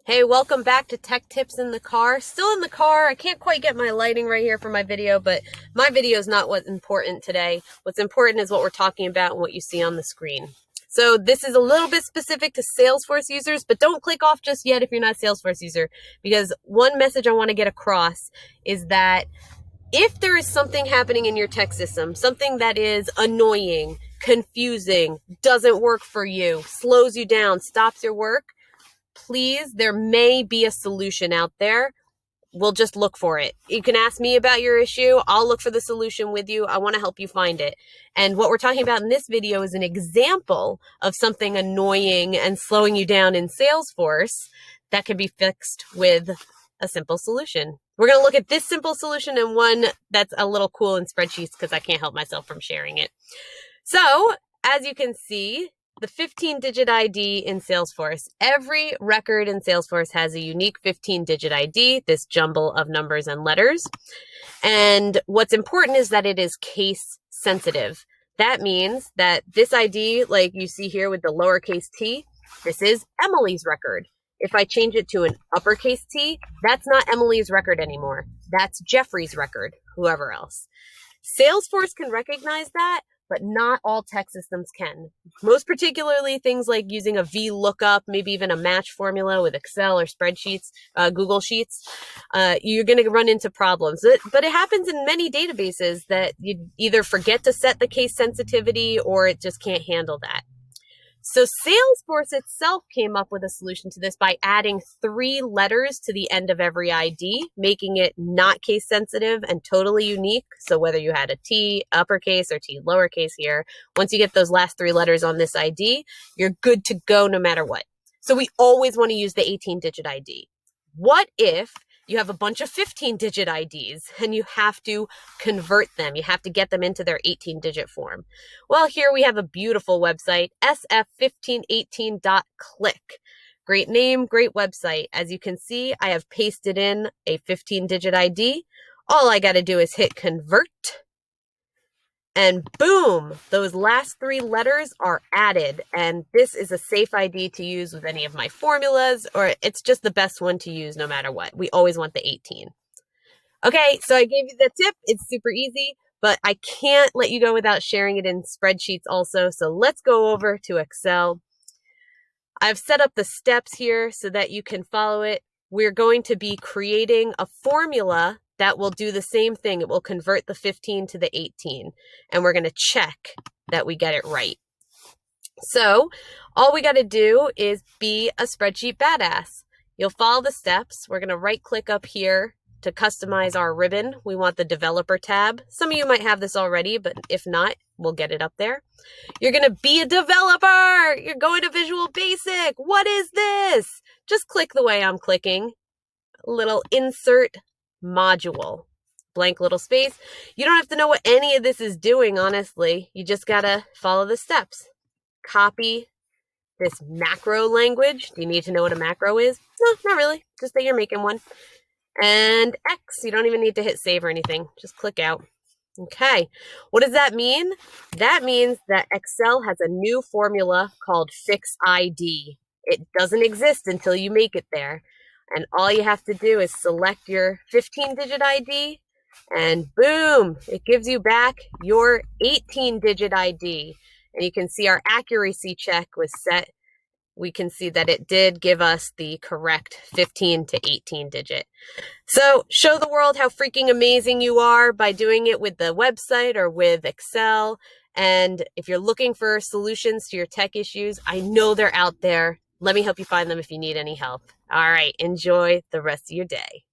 Hey, welcome back to Tech Tips in the Car. Still in the car. I can't quite get my lighting right here for my video, but my video is not what's important today. What's important is what we're talking about and what you see on the screen. So this is a little bit specific to Salesforce users, but don't click off just yet if you're not a Salesforce user, because one message I want to get across is that if there is something happening in your tech system, something that is annoying, confusing, doesn't work for you, slows you down, stops your work, please, there may be a solution out there. We'll just look for it. You can ask me about your issue. I'll look for the solution with you. I want to help you find it. And what we're talking about in this video is an example of something annoying and slowing you down in Salesforce that can be fixed with a simple solution. We're going to look at this simple solution and one that's a little cool in spreadsheets because I can't help myself from sharing it. So, as you can see, the 15-digit ID in Salesforce. Every record in Salesforce has a unique 15-digit ID, this jumble of numbers and letters. And what's important is that it is case sensitive. That means that this ID, like you see here with the lowercase t, this is Emily's record. If I change it to an uppercase T, that's not Emily's record anymore. That's Jeffrey's record, whoever else. Salesforce can recognize that, but not all tech systems can. Most particularly things like using a VLOOKUP, maybe even a match formula with Excel or spreadsheets, Google Sheets, you're going to run into problems. But it happens in many databases that you either forget to set the case sensitivity or it just can't handle that. So Salesforce itself came up with a solution to this by adding 3 letters to the end of every ID, making it not case sensitive and totally unique. So whether you had a T uppercase or T lowercase here, once you get those last 3 letters on this ID, you're good to go no matter what. So we always want to use the 18-digit ID. What if you have a bunch of 15-digit IDs and you have to convert them? You have to get them into their 18-digit form. Well, here we have a beautiful website, sf1518.click. Great name, great website. As you can see, I have pasted in a 15-digit ID. All I got to do is hit convert. And boom, those last 3 letters are added. And this is a safe ID to use with any of my formulas, or it's just the best one to use no matter what. We always want the 18. Okay, so I gave you the tip. It's super easy, but I can't let you go without sharing it in spreadsheets also. So let's go over to Excel. I've set up the steps here so that you can follow it. We're going to be creating a formula that will do the same thing. It will convert the 15 to the 18, and we're going to check that we get it right. So all we got to do is be a spreadsheet badass. You'll follow the steps. We're going to right click up here to customize our ribbon. We want the developer tab. Some of you might have this already, but if not, we'll get it up there. You're going to be a developer. You're going to Visual Basic. What is this? Just click the way I'm clicking. A little insert module, blank little space. You don't have to know what any of this is doing, honestly. You just gotta follow the steps. Copy this macro language. Do you need to know what a macro is? No, not really. Just that you're making one. And X, you don't even need to hit save or anything. Just click out. Okay, what does that mean? That means that Excel has a new formula called Hicks-Rotella. It doesn't exist until you make it there. And all you have to do is select your 15-digit ID, and boom, it gives you back your 18-digit ID. And you can see our accuracy check was set. We can see that it did give us the correct 15 to 18 digit. So show the world how freaking amazing you are by doing it with the website or with Excel. And if you're looking for solutions to your tech issues, I know they're out there. Let me help you find them if you need any help. All right, enjoy the rest of your day.